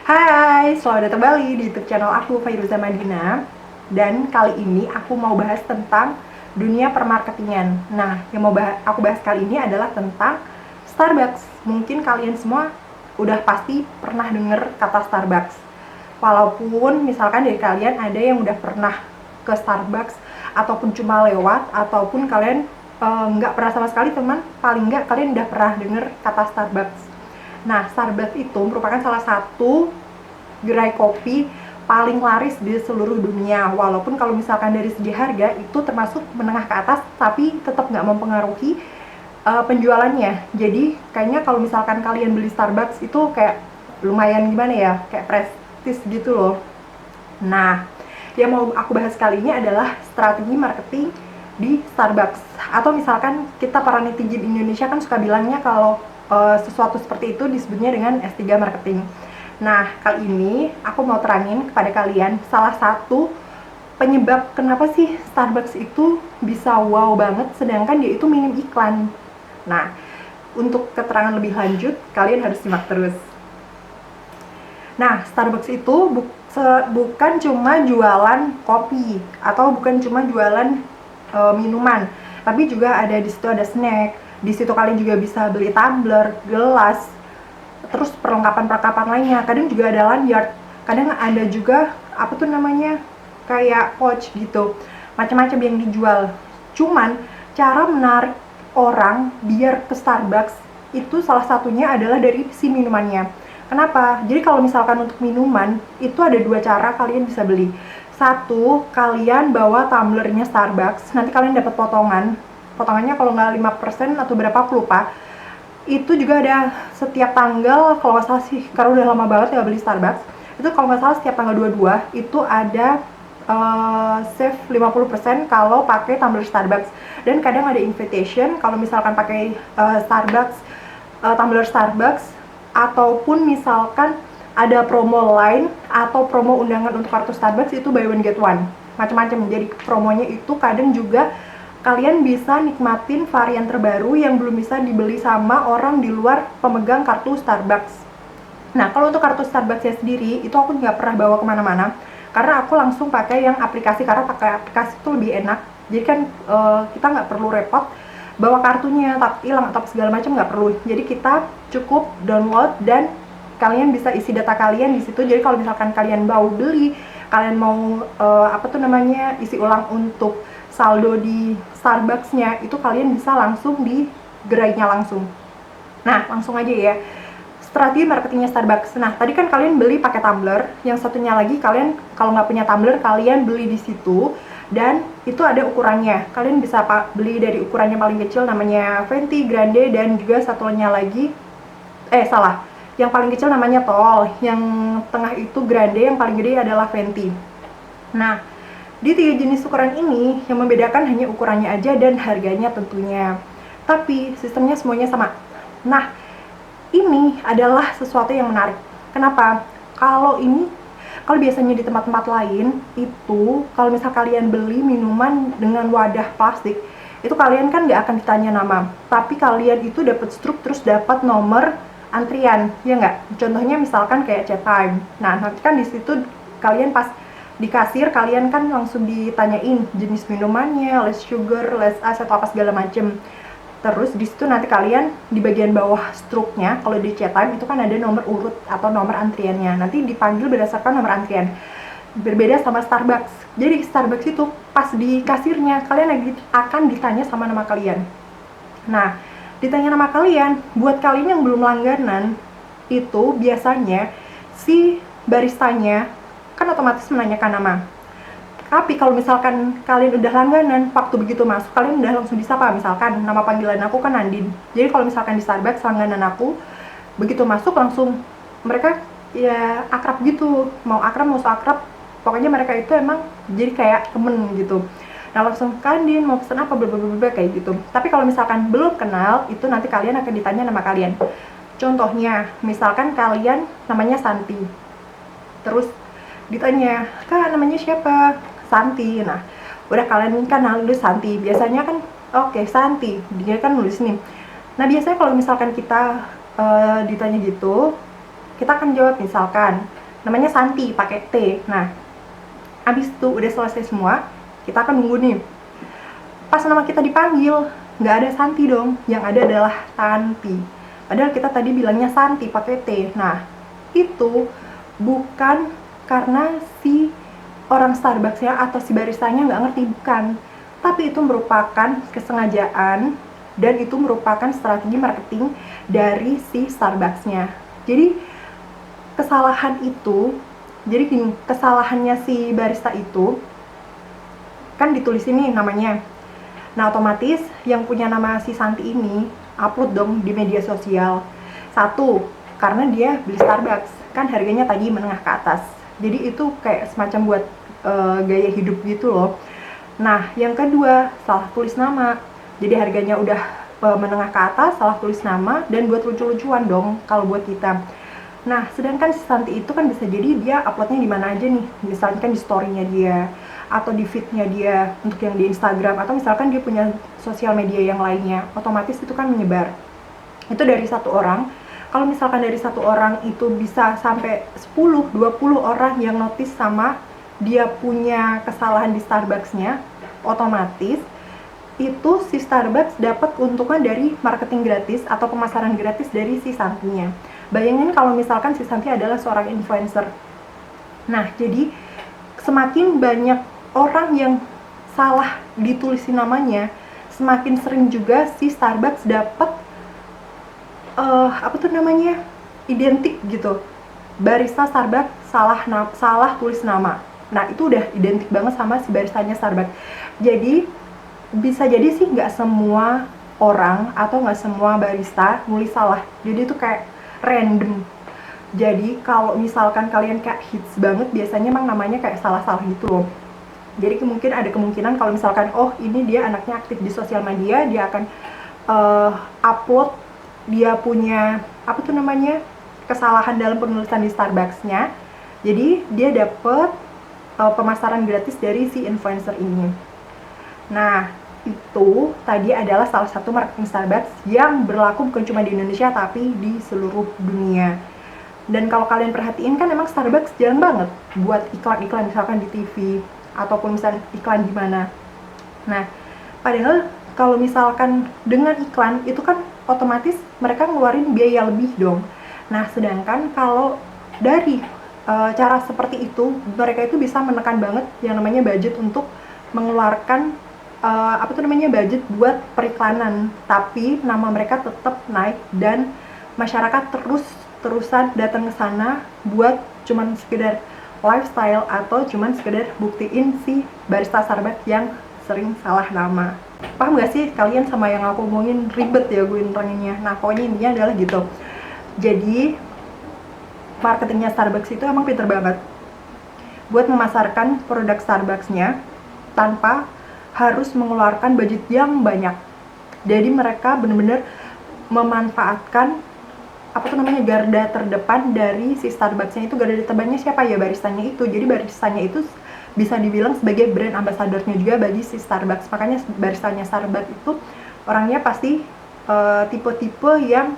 Hai, selamat datang kembali di YouTube channel aku, Fairuza Madina. Dan kali ini aku mau bahas tentang dunia permarketingan. Nah, yang mau aku bahas kali ini adalah tentang Starbucks. Mungkin kalian semua udah pasti pernah denger kata Starbucks. Walaupun misalkan dari kalian ada yang udah pernah ke Starbucks ataupun cuma lewat, ataupun kalian nggak pernah sama sekali, teman, paling nggak kalian udah pernah denger kata Starbucks. Nah, Starbucks itu merupakan salah satu gerai kopi paling laris di seluruh dunia. Walaupun kalau misalkan dari segi harga itu termasuk menengah ke atas, tapi tetap nggak mempengaruhi penjualannya. Jadi kayaknya kalau misalkan kalian beli Starbucks itu kayak lumayan gimana ya, kayak prestis gitu loh. Nah, yang mau aku bahas kali ini adalah strategi marketing di Starbucks. Atau misalkan kita para netizen Indonesia kan suka bilangnya kalau sesuatu seperti itu disebutnya dengan S3 marketing. Nah, kali ini aku mau terangin kepada kalian salah satu penyebab kenapa sih Starbucks itu bisa wow banget sedangkan dia itu minim iklan. Nah, untuk keterangan lebih lanjut, kalian harus simak terus. Nah, Starbucks itu bukan cuma jualan kopi atau bukan cuma jualan minuman, tapi juga ada di situ ada snack. Di situ kalian juga bisa beli tumbler, gelas, terus perlengkapan-perlengkapan lainnya. Kadang juga ada lanyard, kadang ada juga apa tuh namanya, kayak pouch gitu, macam-macam yang dijual. Cuman cara menarik orang biar ke Starbucks itu salah satunya adalah dari si minumannya. Kenapa? Jadi kalau misalkan untuk minuman itu ada dua cara kalian bisa beli. Satu, kalian bawa tumblernya Starbucks, nanti kalian dapat potongannya kalau nggak 5% atau berapa aku lupa. Itu juga ada setiap tanggal, kalau nggak salah sih, karena udah lama banget ya beli Starbucks, itu kalau nggak salah setiap tanggal 22 itu ada save 50% kalau pakai tumbler Starbucks. Dan kadang ada invitation kalau misalkan pakai tumbler Starbucks, ataupun misalkan ada promo lain atau promo undangan untuk kartu Starbucks, itu buy one get one, macam-macam. Jadi promonya itu kadang juga kalian bisa nikmatin varian terbaru yang belum bisa dibeli sama orang di luar pemegang kartu Starbucks. Nah, kalau untuk kartu Starbucksnya sendiri, itu aku nggak pernah bawa kemana-mana, karena aku langsung pakai yang aplikasi, karena pakai aplikasi itu lebih enak. Jadi kan kita nggak perlu repot bawa kartunya, tak hilang atau segala macam, nggak perlu. Jadi kita cukup download dan kalian bisa isi data kalian di situ. Jadi kalau misalkan kalian mau beli, kalian mau isi ulang untuk saldo di Starbucksnya, itu kalian bisa langsung di gerainya langsung. Nah, langsung aja ya, strategi marketingnya Starbucks. Nah, tadi kan kalian beli pakai tumbler, yang satunya lagi kalian kalau nggak punya tumbler, kalian beli di situ, dan itu ada ukurannya. Kalian bisa beli dari ukurannya paling kecil namanya venti, grande, dan juga satunya lagi yang paling kecil namanya tall, yang tengah itu grande, yang paling gede adalah venti. Nah, di 3 jenis ukuran ini yang membedakan hanya ukurannya aja dan harganya tentunya. Tapi sistemnya semuanya sama. Nah, ini adalah sesuatu yang menarik. Kenapa? Kalau biasanya di tempat-tempat lain itu, kalau misal kalian beli minuman dengan wadah plastik, itu kalian kan nggak akan ditanya nama, tapi kalian itu dapat struk, terus dapat nomor antrian, ya nggak? Contohnya misalkan kayak chat time. Nah, nanti kan di situ kalian pas di kasir, kalian kan langsung ditanyain jenis minumannya, less sugar, less ice, atau apa segala macem. Terus di situ nanti kalian di bagian bawah struknya, kalau di chat time itu kan ada nomor urut atau nomor antriannya. Nanti dipanggil berdasarkan nomor antrian. Berbeda sama Starbucks. Jadi Starbucks itu pas di kasirnya kalian akan ditanya sama nama kalian. Nah, ditanya nama kalian, buat kalian yang belum langganan, itu biasanya si baristanya kan otomatis menanyakan nama. Tapi kalau misalkan kalian udah langganan, waktu begitu masuk kalian udah langsung disapa. Misalkan nama panggilan aku kan Andin. Jadi kalau misalkan di Starbucks langganan aku, begitu masuk langsung mereka ya akrab gitu. Mau akrab mau so akrab, pokoknya mereka itu emang jadi kayak temen gitu. Nah, langsung kan Andin mau pesen apa, blablabla kayak gitu. Tapi kalau misalkan belum kenal, itu nanti kalian akan ditanya nama kalian. Contohnya, misalkan kalian namanya Santi, terus ditanya, "Kak, namanya siapa?" "Santi." Nah, udah kalian kan nulis Santi. Biasanya kan, oke, Santi. Dia kan nulis nih. Nah, biasanya kalau misalkan kita ditanya gitu, kita akan jawab misalkan, namanya Santi pakai T. Nah, abis itu udah selesai semua, kita akan nunggu nih. Pas nama kita dipanggil, nggak ada Santi dong, yang ada adalah Tanti. Padahal kita tadi bilangnya Santi pakai T. Nah, itu bukan karena si orang Starbucks-nya atau si baristanya nggak ngerti, bukan. Tapi itu merupakan kesengajaan dan itu merupakan strategi marketing dari si Starbucks-nya. Jadi kesalahan itu, jadi gini, kesalahannya si barista itu kan ditulis ini namanya. Nah, otomatis yang punya nama si Santi ini upload dong di media sosial. Satu, karena dia beli Starbucks, kan harganya tadi menengah ke atas. Jadi itu kayak semacam buat gaya hidup gitu loh. Nah, yang kedua, salah tulis nama. Jadi harganya udah menengah ke atas, salah tulis nama, dan buat lucu-lucuan dong kalau buat kita. Nah, sedangkan si Santi itu kan bisa jadi dia uploadnya di mana aja nih. Misalkan di story-nya dia, atau di feed-nya dia untuk yang di Instagram, atau misalkan dia punya sosial media yang lainnya, otomatis itu kan menyebar. Itu dari satu orang. Kalau misalkan dari satu orang itu bisa sampai 10-20 orang yang notice sama dia punya kesalahan di Starbucks-nya, otomatis itu si Starbucks dapat keuntungan dari marketing gratis atau pemasaran gratis dari si Santinya. Bayangin kalau misalkan si Santi adalah seorang influencer. Nah, jadi semakin banyak orang yang salah ditulisin namanya, semakin sering juga si Starbucks dapat identik gitu. Barista Starbucks salah tulis nama. Nah, itu udah identik banget sama si baristanya Starbucks. Jadi bisa jadi sih nggak semua orang atau nggak semua barista nulis salah. Jadi itu kayak random. Jadi kalau misalkan kalian kayak hits banget, biasanya emang namanya kayak salah-salah gitu loh. Jadi mungkin ada kemungkinan kalau misalkan, oh ini dia anaknya aktif di sosial media, dia akan upload dia punya kesalahan dalam penulisan di Starbucks-nya. Jadi dia dapet pemasaran gratis dari si influencer ini. Nah, itu tadi adalah salah satu marketing Starbucks yang berlaku bukan cuma di Indonesia tapi di seluruh dunia. Dan kalau kalian perhatiin kan emang Starbucks jarang banget buat iklan-iklan misalkan di TV ataupun misalnya iklan di mana. Nah, padahal kalau misalkan dengan iklan itu kan otomatis mereka ngeluarin biaya lebih dong. Nah, sedangkan kalau dari cara seperti itu, mereka itu bisa menekan banget yang namanya budget untuk mengeluarkan budget buat periklanan, tapi nama mereka tetap naik dan masyarakat terusan datang ke sana buat cuman sekedar lifestyle atau cuman sekedar buktiin si barista Starbucks yang sering salah nama. Paham gak sih kalian sama yang aku omongin? Ribet ya gue neranginnya. Nah, pokoknya intinya adalah gitu. Jadi marketingnya Starbucks itu emang pinter banget buat memasarkan produk Starbucks-nya tanpa harus mengeluarkan budget yang banyak. Jadi mereka bener-bener memanfaatkan garda terdepan dari si Starbucks-nya itu. Garda terdepannya siapa ya? Baristanya itu. Jadi baristanya itu bisa dibilang sebagai brand ambassador-nya juga bagi si Starbucks. Makanya baristanya Starbucks itu orangnya pasti tipe-tipe yang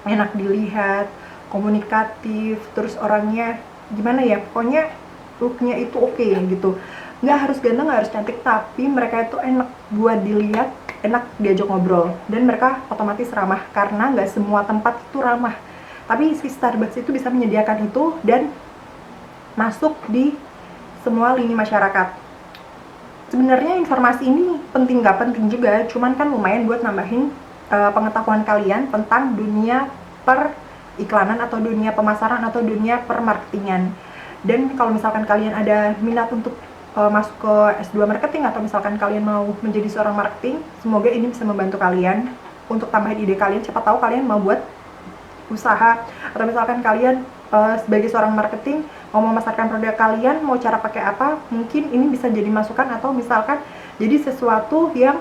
enak dilihat, komunikatif, terus orangnya gimana ya, pokoknya looknya itu oke gitu. Nggak harus ganteng, nggak harus cantik, tapi mereka itu enak buat dilihat, enak diajak ngobrol, dan mereka otomatis ramah karena nggak semua tempat itu ramah. Tapi si Starbucks itu bisa menyediakan itu dan masuk di semua lini masyarakat. Sebenarnya informasi ini penting nggak penting juga, cuman kan lumayan buat nambahin pengetahuan kalian tentang dunia periklanan atau dunia pemasaran atau dunia permarketingan. Dan kalau misalkan kalian ada minat untuk masuk ke S2 marketing atau misalkan kalian mau menjadi seorang marketing, semoga ini bisa membantu kalian untuk tambahin ide kalian. Siapa tahu kalian mau buat usaha, atau misalkan kalian sebagai seorang marketing mau memasarkan produk kalian, mau cara pakai apa, mungkin ini bisa jadi masukan atau misalkan jadi sesuatu yang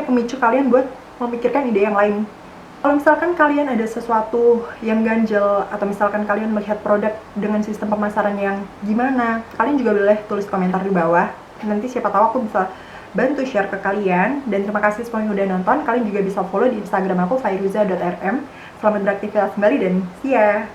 pemicu kalian buat memikirkan ide yang lain. Kalau misalkan kalian ada sesuatu yang ganjel atau misalkan kalian melihat produk dengan sistem pemasaran yang gimana, kalian juga boleh tulis komentar di bawah. Nanti siapa tahu aku bisa bantu share ke kalian. Dan terima kasih semua yang udah nonton. Kalian juga bisa follow di Instagram aku fairuza.rm. Selamat beraktivitas kembali dan see ya.